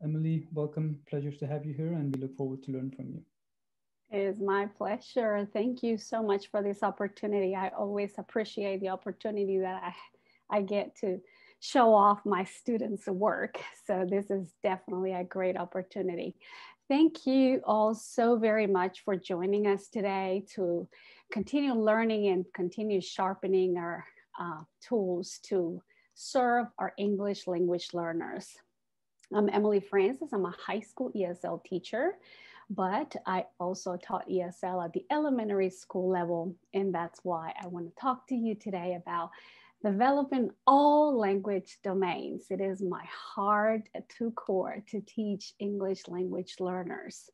Emily, welcome. Pleasure to have you here, and we look forward to learn from you. It is my pleasure. Thank you so much for this opportunity. I always appreciate the opportunity that I get to show off my students' work. So this is definitely a great opportunity. Thank you all so very much for joining us today to continue learning and continue sharpening our tools to serve our English language learners. I'm Emily Francis. I'm a high school ESL teacher, but I also taught ESL at the elementary school level. And that's why I want to talk to you today about developing all language domains. It is my heart to core to teach English language learners.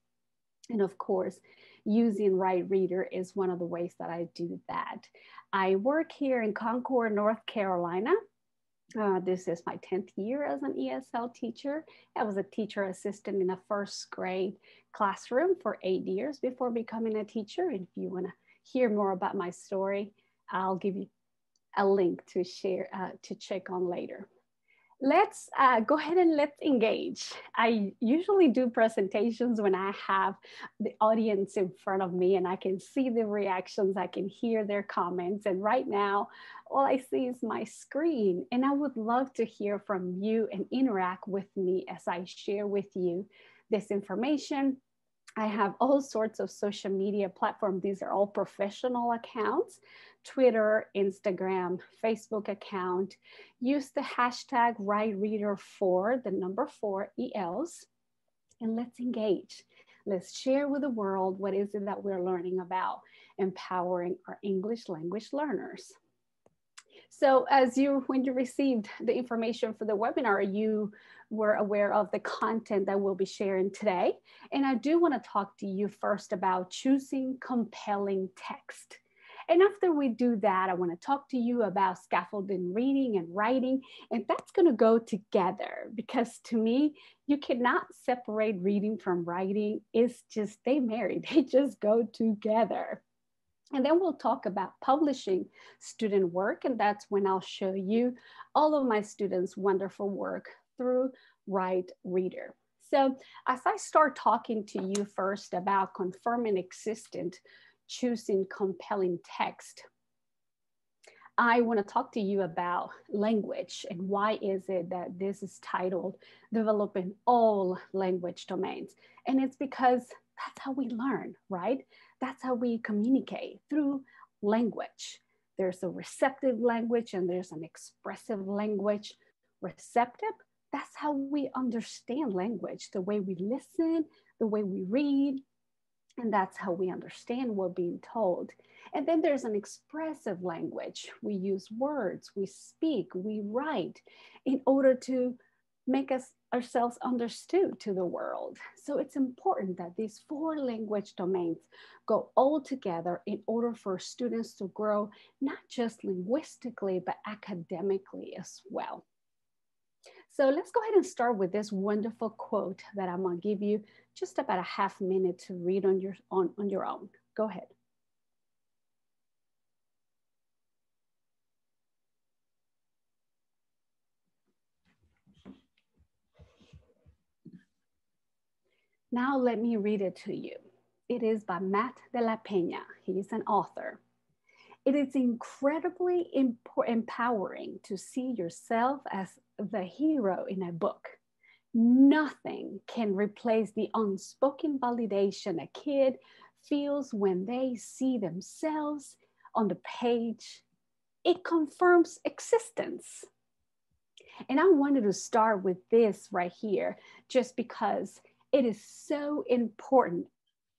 And of course, using WriteReader is one of the ways that I do that. I work here in Concord, North Carolina. This is my 10th year as an ESL teacher. I was a teacher assistant in a first grade classroom for 8 years before becoming a teacher. And if you want to hear more about my story, I'll give you a link to share, to check on later. Let's go ahead and let's engage. I usually do presentations when I have the audience in front of me and I can see the reactions, I can hear their comments. And right now, all I see is my screen. And I would love to hear from you and interact with me as I share with you this information. I have all sorts of social media platforms. These are all professional accounts. Twitter, Instagram, Facebook account. Use the hashtag WriteReader4, the number 4 ELs, and let's engage. Let's share with the world what is it that we're learning about empowering our English language learners. So when you received the information for the webinar, you were aware of the content that we'll be sharing today. And I do want to talk to you first about choosing compelling text. And after we do that, I want to talk to you about scaffolding reading and writing. And that's going to go together because to me, you cannot separate reading from writing. It's just, they marry, they just go together. And then we'll talk about publishing student work. And that's when I'll show you all of my students' wonderful work through WriteReader. So as I start talking to you first about confirming existent, choosing compelling text, I want to talk to you about language and why is it that this is titled Developing All Language Domains. And it's because that's how we learn, right? That's how we communicate, through language. There's a receptive language and there's an expressive language. Receptive, that's how we understand language, the way we listen, the way we read, and that's how we understand what's being told. And then there's an expressive language. We use words, we speak, we write in order to make ourselves understood to the world. So it's important that these 4 language domains go all together in order for students to grow, not just linguistically, but academically as well. So let's go ahead and start with this wonderful quote that I'm gonna give you just about a half minute to read on your own. Go ahead. Now let me read it to you. It is by Matt de la Peña. He is an author. It is incredibly empowering to see yourself as the hero in a book. Nothing can replace the unspoken validation a kid feels when they see themselves on the page. It confirms existence. And I wanted to start with this right here, just because it is so important.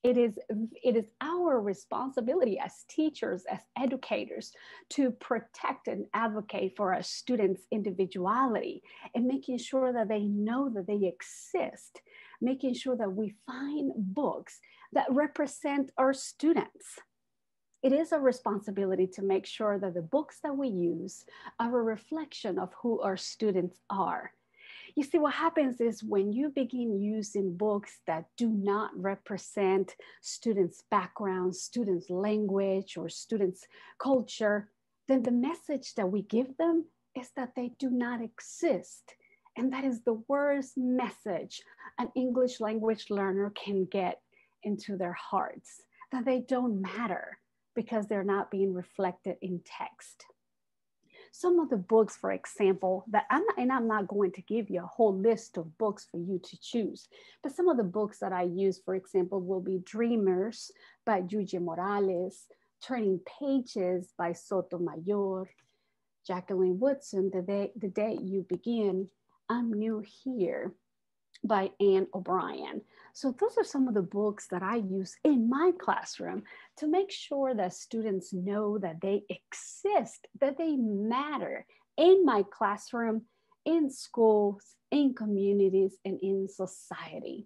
It is our responsibility as teachers, as educators, to protect and advocate for our students' individuality and making sure that they know that they exist, making sure that we find books that represent our students. It is a responsibility to make sure that the books that we use are a reflection of who our students are. You see, what happens is when you begin using books that do not represent students' background, students' language, or students' culture, then the message that we give them is that they do not exist And that is the worst message an English language learner can get into their hearts, that they don't matter because they're not being reflected in text. Some of the books, for example, that I'm not going to give you a whole list of books for you to choose, but some of the books that I use, for example, will be Dreamers by Yuji Morales, Turning Pages by Sotomayor, Jacqueline Woodson, The Day You Begin, I'm New Here by Anne O'Brien. So those are some of the books that I use in my classroom to make sure that students know that they exist, that they matter in my classroom, in schools, in communities, and in society.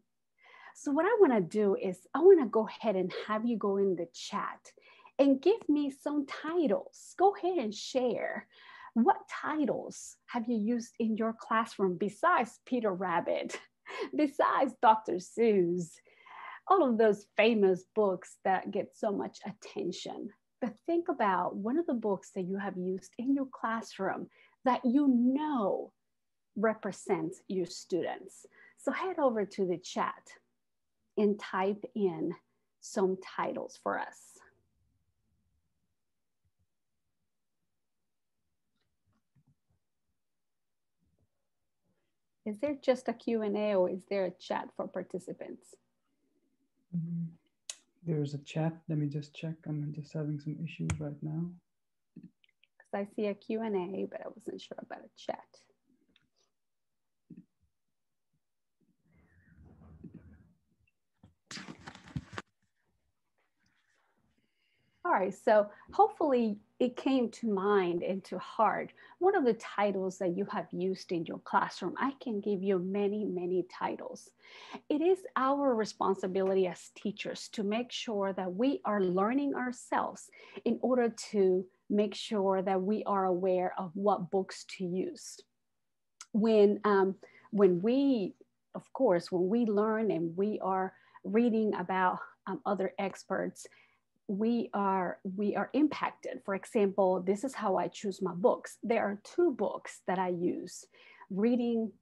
So what I want to do is I want to go ahead and have you go in the chat and give me some titles. Go ahead and share. What titles have you used in your classroom besides Peter Rabbit? Besides Dr. Seuss, all of those famous books that get so much attention. But think about one of the books that you have used in your classroom that you know represents your students. So head over to the chat and type in some titles for us. Is there just a Q&A or is there a chat for participants? There's a chat. Let me just check. I'm just having some issues right now. Because I see a Q&A, but I wasn't sure about a chat. All right, so hopefully it came to mind and to heart. One of the titles that you have used in your classroom, I can give you many, many titles. It is our responsibility as teachers to make sure that we are learning ourselves in order to make sure that we are aware of what books to use. When we, of course, when we learn and we are reading about other experts, we are impacted. For example, this is how I choose my books. There are two books that I use: Reading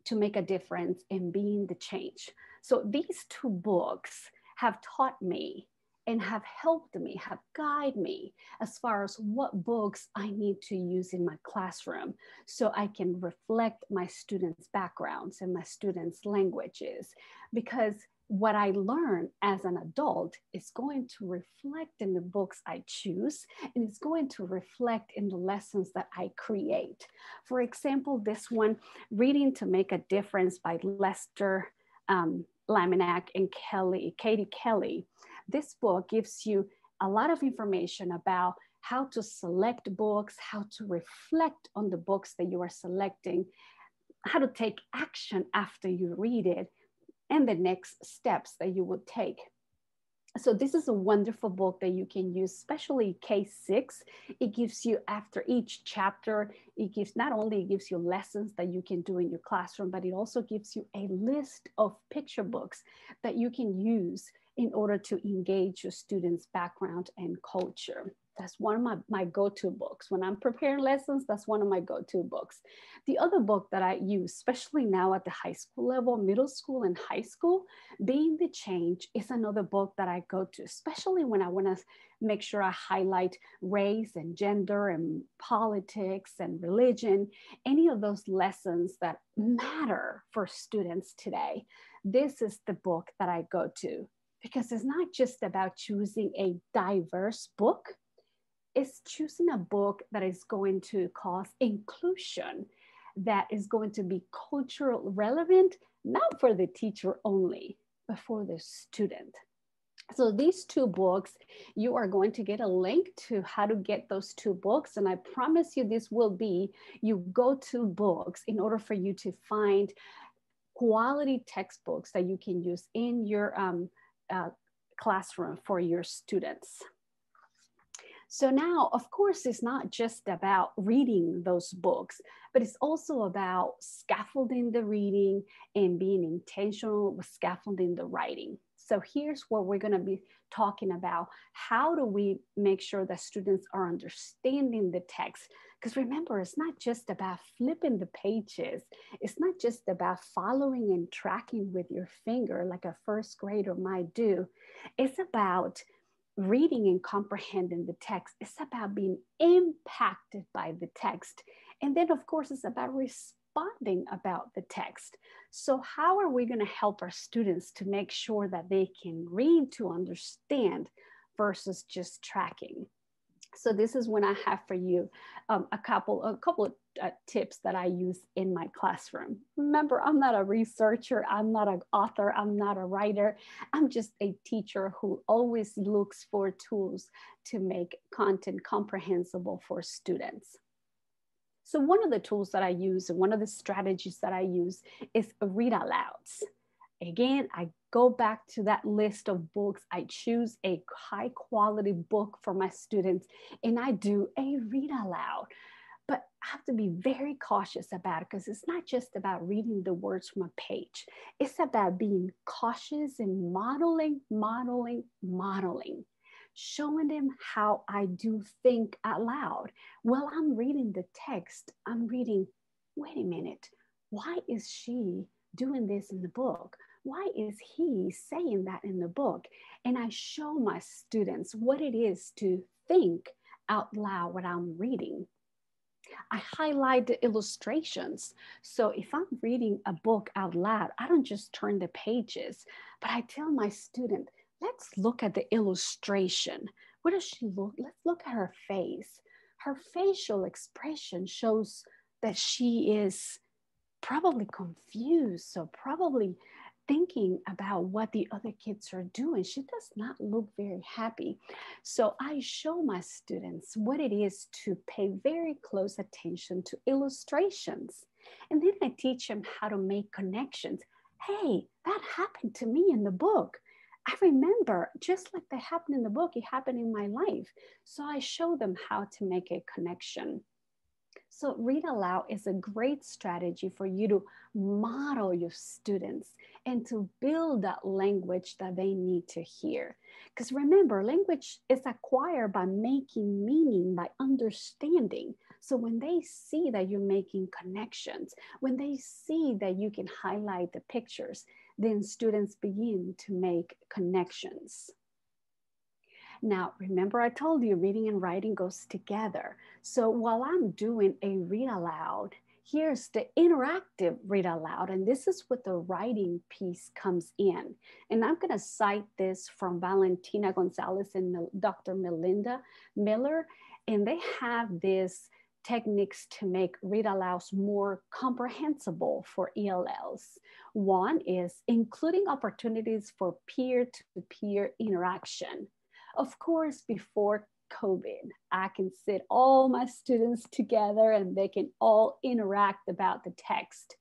to Make a Difference and Being the Change. So these two books have taught me and have helped me, have guided me as far as what books I need to use in my classroom so I can reflect my students' backgrounds and my students' languages. Because what I learn as an adult is going to reflect in the books I choose, and it's going to reflect in the lessons that I create. For example, this one, Reading to Make a Difference by Lester Laminack and Katie Kelly. This book gives you a lot of information about how to select books, how to reflect on the books that you are selecting, how to take action after you read it, and the next steps that you would take. So this is a wonderful book that you can use, especially K6. It gives you, after each chapter, it gives not only gives you lessons that you can do in your classroom, but it also gives you a list of picture books that you can use in order to engage your students' background and culture. That's one of my go-to books. When I'm preparing lessons, that's one of my go-to books. The other book that I use, especially now at the high school level, middle school and high school, Being the Change is another book that I go to, especially when I want to make sure I highlight race and gender and politics and religion, any of those lessons that matter for students today. This is the book that I go to, because it's not just about choosing a diverse book. It's choosing a book that is going to cause inclusion, that is going to be culturally relevant, not for the teacher only, but for the student. So these two books, you are going to get a link to how to get those two books. And I promise you this will be your go-to books in order for you to find quality textbooks that you can use in your classroom for your students. So now, of course, it's not just about reading those books, but it's also about scaffolding the reading and being intentional with scaffolding the writing. So here's what we're going to be talking about. How do we make sure that students are understanding the text Because remember, it's not just about flipping the pages. It's not just about following and tracking with your finger like a first grader might do. It's about reading and comprehending the text. It's about being impacted by the text. And then, of course, it's about responding about the text. So how are we going to help our students to make sure that they can read to understand versus just tracking? So this is when I have for you a couple of tips that I use in my classroom. Remember, I'm not a researcher, I'm not an author, I'm not a writer. I'm just a teacher who always looks for tools to make content comprehensible for students. So one of the tools that I use and one of the strategies that I use is read alouds. Again, I go back to that list of books. I choose a high quality book for my students and I do a read aloud. But I have to be very cautious about it because it's not just about reading the words from a page. It's about being cautious and modeling, showing them how I do think out loud. While I'm reading the text, I'm reading, wait a minute, why is she doing this in the book? Why is he saying that in the book? And I show my students what it is to think out loud when I'm reading. I highlight the illustrations. So if I'm reading a book out loud, I don't just turn the pages, but I tell my student, let's look at the illustration. What does she look? Let's look at her face. Her facial expression shows that she is probably confused, so probably thinking about what the other kids are doing. She does not look very happy. So I show my students what it is to pay very close attention to illustrations. And then I teach them how to make connections. Hey, that happened to me in the book. I remember, just like that happened in the book, it happened in my life. So I show them how to make a connection. So read aloud is a great strategy for you to model your students and to build that language that they need to hear. Because remember, language is acquired by making meaning, by understanding. So when they see that you're making connections, when they see that you can highlight the pictures, then students begin to make connections. Now, remember I told you reading and writing goes together. So while I'm doing a read aloud, here's the interactive read aloud. And this is what the writing piece comes in. And I'm gonna cite this from Valentina Gonzalez and Dr. Melinda Miller. And they have this techniques to make read alouds more comprehensible for ELLs. One is including opportunities for peer-to-peer interaction. Of course, before COVID, I can sit all my students together and they can all interact about the text.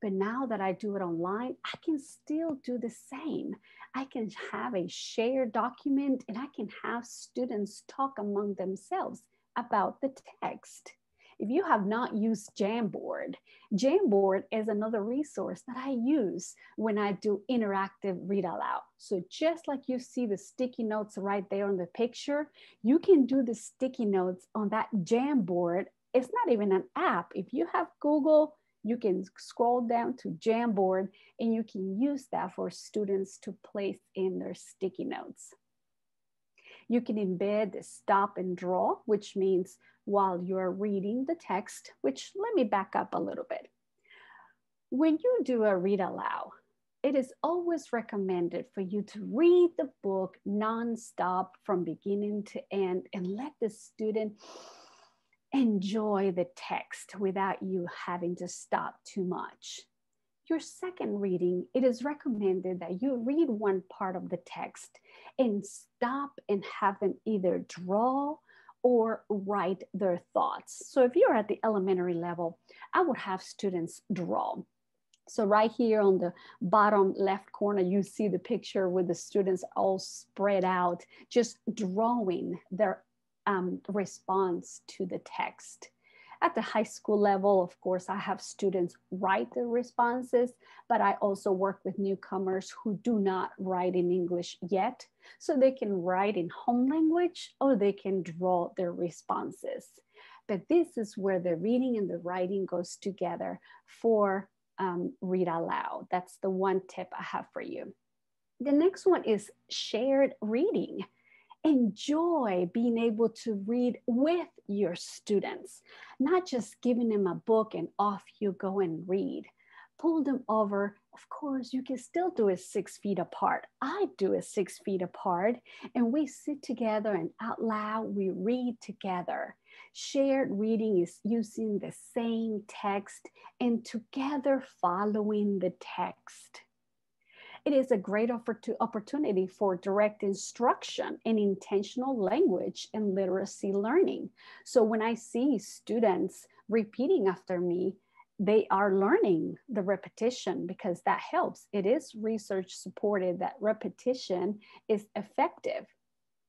But now that I do it online, I can still do the same. I can have a shared document and I can have students talk among themselves about the text. If you have not used Jamboard, Jamboard is another resource that I use when I do interactive read aloud. So just like you see the sticky notes right there on the picture, you can do the sticky notes on that Jamboard. It's not even an app. If you have Google, you can scroll down to Jamboard and you can use that for students to place in their sticky notes. You can embed the stop and draw, which means while you're reading the text, which let me back up a little bit. When you do a read aloud, it is always recommended for you to read the book nonstop from beginning to end and let the student enjoy the text without you having to stop too much. Your second reading, it is recommended that you read one part of the text and stop and have them either draw or write their thoughts. So if you're at the elementary level, I would have students draw. So right here on the bottom left corner, you see the picture with the students all spread out, just drawing their response to the text. At the high school level, of course, I have students write their responses, but I also work with newcomers who do not write in English yet. So they can write in home language or they can draw their responses. But this is where the reading and the writing goes together for read aloud. That's the one tip I have for you. The next one is shared reading. Enjoy being able to read with your students, not just giving them a book and off you go and read. Pull them over. Of course, you can still do it 6 feet apart. I do it 6 feet apart, and we sit together and out loud, we read together. Shared reading is using the same text and together following the text. It is a great opportunity for direct instruction and intentional language and literacy learning. So when I see students repeating after me, they are learning the repetition because that helps. It is research supported that repetition is effective.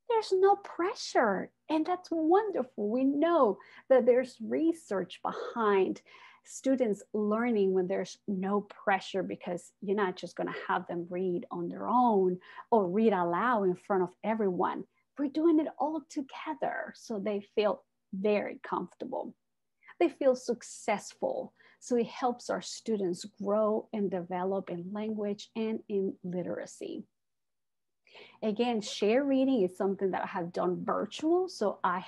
There's no pressure, and that's wonderful. We know that there's research behind students learning when there's no pressure, because you're not just going to have them read on their own or read aloud in front of everyone. We're doing it all together, so they feel very comfortable. They feel successful. So it helps our students grow and develop in language and in literacy. Again, share reading is something that I have done virtual. So I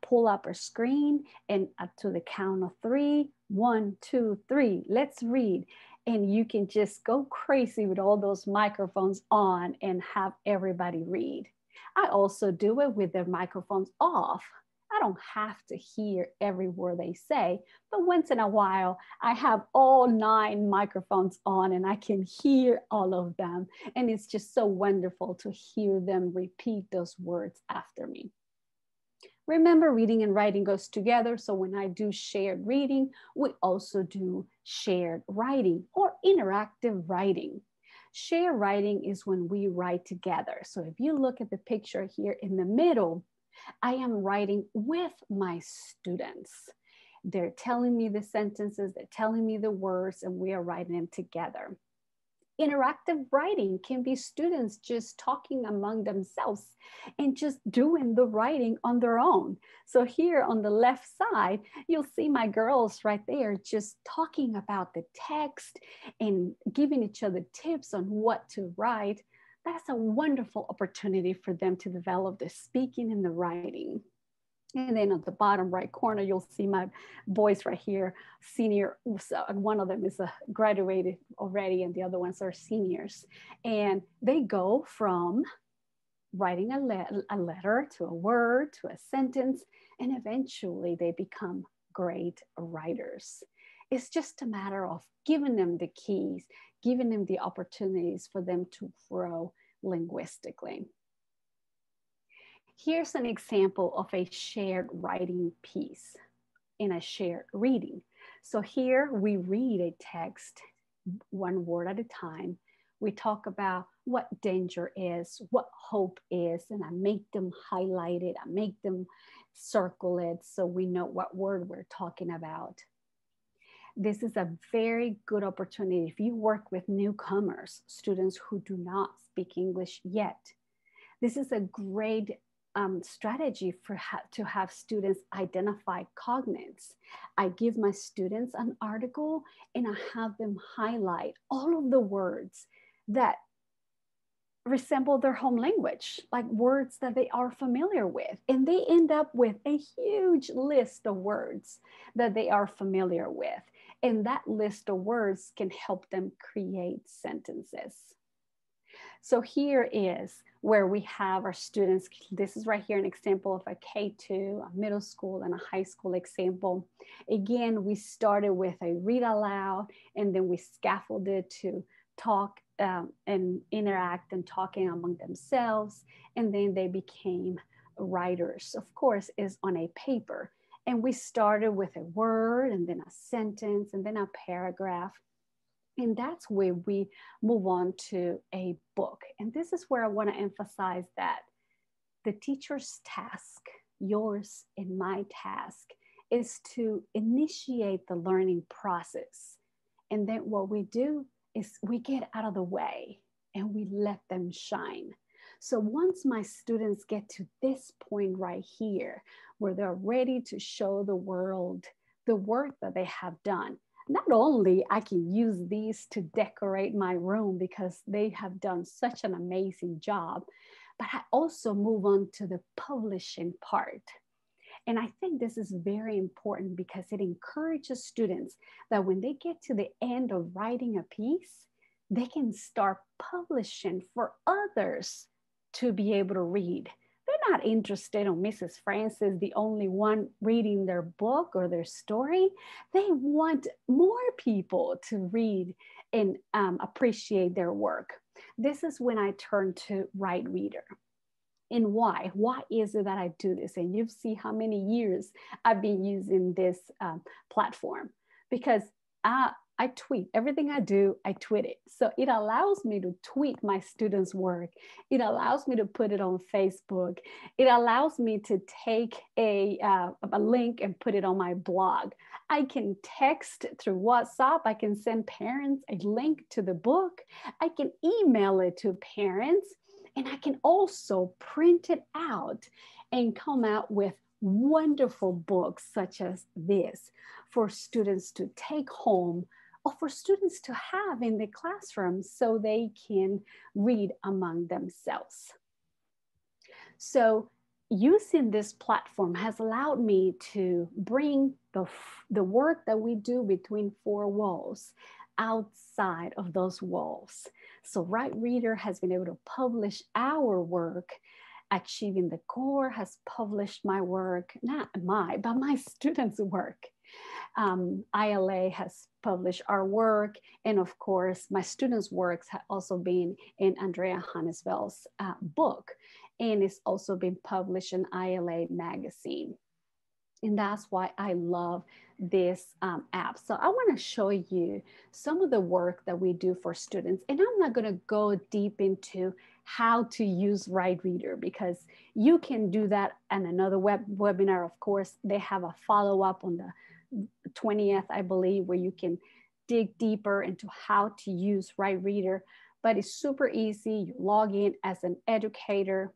pull up a screen and up to the count of 3, 1, 2, 3, let's read. And you can just go crazy with all those microphones on and have everybody read. I also do it with the microphones off. I don't have to hear every word they say, but once in a while, I have all 9 microphones on and I can hear all of them. And it's just so wonderful to hear them repeat those words after me. Remember, reading and writing goes together. So when I do shared reading, we also do shared writing or interactive writing. Shared writing is when we write together. So if you look at the picture here in the middle, I am writing with my students. They're telling me the sentences, they're telling me the words, and we are writing them together. Interactive writing can be students just talking among themselves and just doing the writing on their own. So here on the left side, you'll see my girls right there just talking about the text and giving each other tips on what to write. That's a wonderful opportunity for them to develop the speaking and the writing. And then at the bottom right corner, you'll see my boys right here, senior. So one of them is graduated already and the other ones are seniors. And they go from writing a letter to a word to a sentence, and eventually they become great writers. It's just a matter of giving them the keys, giving them the opportunities for them to grow linguistically. Here's an example of a shared writing piece in a shared reading. So here we read a text, one word at a time. We talk about what danger is, what hope is, and I make them highlight it, I make them circle it so we know what word we're talking about. This is a very good opportunity if you work with newcomers, students who do not speak English yet. This is a great strategy to have students identify cognates. I give my students an article and I have them highlight all of the words that resemble their home language, like words that they are familiar with. And they end up with a huge list of words that they are familiar with. And that list of words can help them create sentences. So here is where we have our students. This is right here an example of a K2, a middle school, and a high school example. Again, we started with a read aloud, and then we scaffolded to talk and interact and talking among themselves. And then they became writers. Of course, is on a paper. And we started with a word and then a sentence and then a paragraph. And that's where we move on to a book. And this is where I want to emphasize that the teacher's task, yours and my task, is to initiate the learning process. And then what we do is we get out of the way and we let them shine. So once my students get to this point right here, where they're ready to show the world the work that they have done. Not only I can use these to decorate my room because they have done such an amazing job, but I also move on to the publishing part. And I think this is very important because it encourages students that when they get to the end of writing a piece, they can start publishing for others to be able to read. They're not interested in Mrs. Francis, the only one reading their book or their story. They want more people to read and appreciate their work. This is when I turn to WriteReader. And why? Why is it that I do this? And you see how many years I've been using this platform, because I tweet everything I do. I tweet it. So it allows me to tweet my students' work. It allows me to put it on Facebook. It allows me to take a link and put it on my blog. I can text through WhatsApp. I can send parents a link to the book. I can email it to parents. And I can also print it out and come out with wonderful books such as this for students to take home or for students to have in the classroom so they can read among themselves. So using this platform has allowed me to bring the work that we do between four walls outside of those walls. So WriteReader has been able to publish our work. Achieving the Core has published my work, not my, but my students' work. ILA has published our work. And of course, my students' works have also been in Andrea Hannesville's book. And it's also been published in ILA magazine. And that's why I love this app. So I want to show you some of the work that we do for students. And I'm not going to go deep into how to use WriteReader because you can do that in another webinar. Of course, they have a follow-up on the 20th, I believe, where you can dig deeper into how to use WriteReader. But it's super easy. You log in as an educator.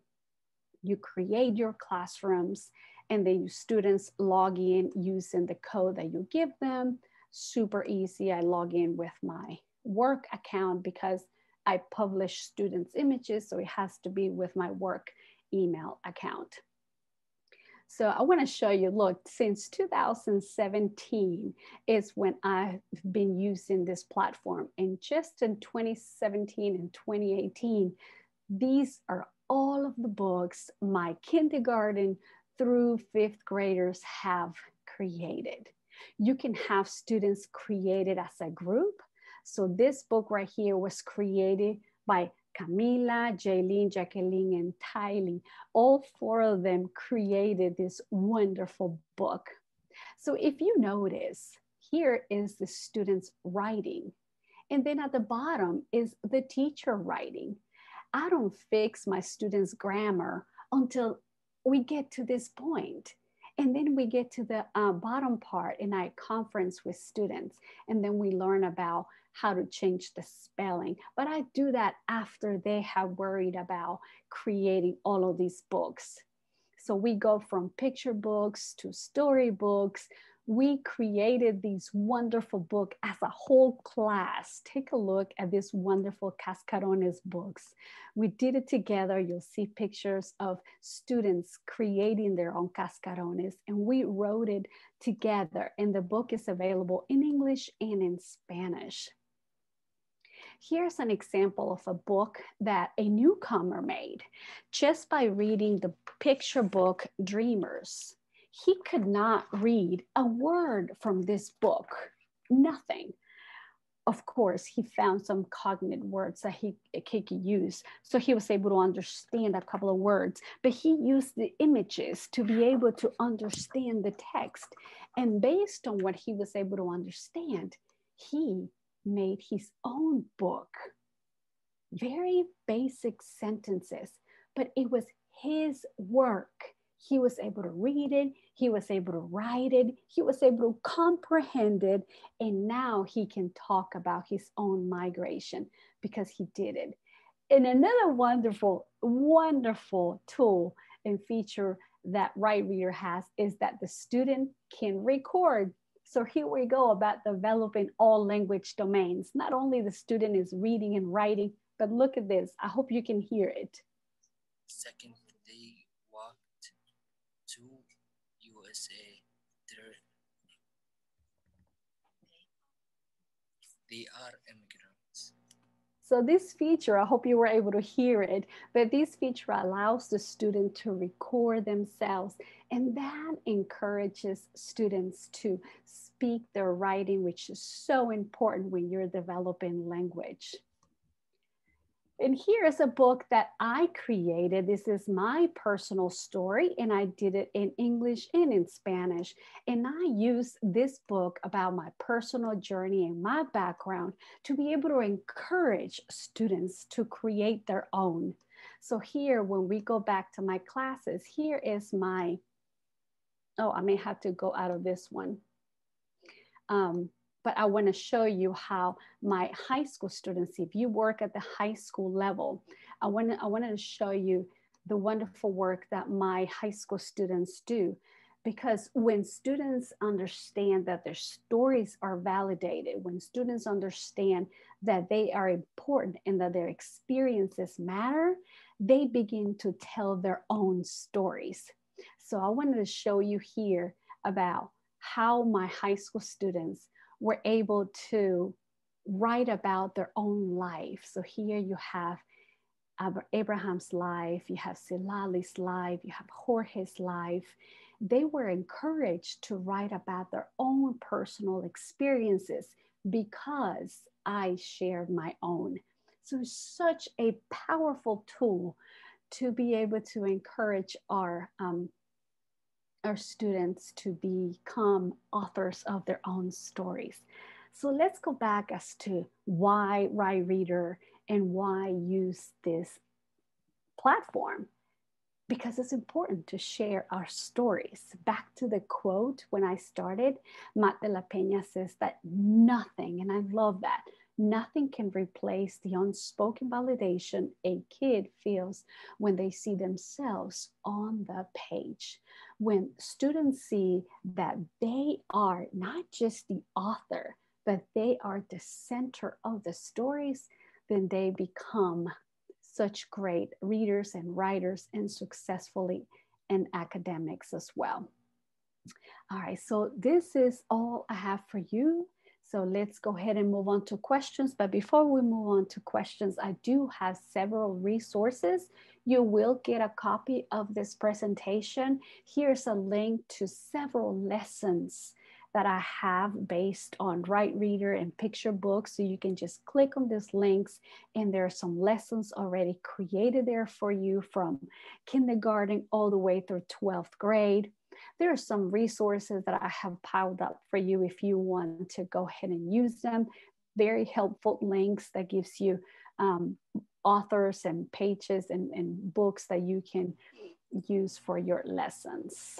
You create your classrooms. And then your students log in using the code that you give them. Super easy. I log in with my work account because I publish students' images, so it has to be with my work email account. So I want to show you, look, since 2017 is when I've been using this platform. And just in 2017 and 2018, these are all of the books my kindergarten through fifth graders have created. You can have students create it as a group. So this book right here was created by Camila, Jaylene, Jacqueline, and Tylee. All four of them created this wonderful book. So if you notice, here is the students writing. And then at the bottom is the teacher writing. I don't fix my students' grammar until we get to this point. And then we get to the bottom part and I conference with students. And then we learn about how to change the spelling. But I do that after they have worried about creating all of these books. So we go from picture books to storybooks. We created these wonderful books as a whole class. Take a look at this wonderful Cascarones books. We did it together. You'll see pictures of students creating their own Cascarones, and we wrote it together. And the book is available in English and in Spanish. Here's an example of a book that a newcomer made just by reading the picture book Dreamers. He could not read a word from this book, nothing. Of course, he found some cognate words that he could use. So he was able to understand a couple of words, but he used the images to be able to understand the text. And based on what he was able to understand, he made his own book. Very basic sentences, but it was his work. He was able to read it. He was able to write it. He was able to comprehend it. And now he can talk about his own migration because he did it. And another wonderful, wonderful tool and feature that WriteReader has is that the student can record. So here we go about developing all language domains. Not only the student is reading and writing, but look at this. I hope you can hear it. Second, they walked to USA. They are immigrants. So this feature, I hope you were able to hear it, but this feature allows the student to record themselves, and that encourages students to speak their writing, which is so important when you're developing language. And here's a book that I created. This is my personal story, and I did it in English and in Spanish. And I used this book about my personal journey and my background to be able to encourage students to create their own. So here, when we go back to my classes, here is my, oh, I may have to go out of this one. But I want to show you how my high school students, if you work at the high school level, I wanted to show you the wonderful work that my high school students do. Because when students understand that their stories are validated, when students understand that they are important and that their experiences matter, they begin to tell their own stories. So I wanted to show you here about how my high school students were able to write about their own life. So here you have Abraham's life, you have Silali's life, you have Jorge's life. They were encouraged to write about their own personal experiences because I shared my own. So it's such a powerful tool to be able to encourage our students to become authors of their own stories. So let's go back as to why WriteReader and why use this platform. Because it's important to share our stories. Back to the quote when I started, Matt de la Peña says that nothing, and I love that, nothing can replace the unspoken validation a kid feels when they see themselves on the page. When students see that they are not just the author, but they are the center of the stories, then they become such great readers and writers and successfully in academics as well. All right, so this is all I have for you. So let's go ahead and move on to questions. But before we move on to questions, I do have several resources. You will get a copy of this presentation. Here's a link to several lessons that I have based on WriteReader and picture books. So you can just click on these links and there are some lessons already created there for you from kindergarten all the way through 12th grade. There are some resources that I have piled up for you if you want to go ahead and use them. Very helpful links that gives you authors and pages and books that you can use for your lessons.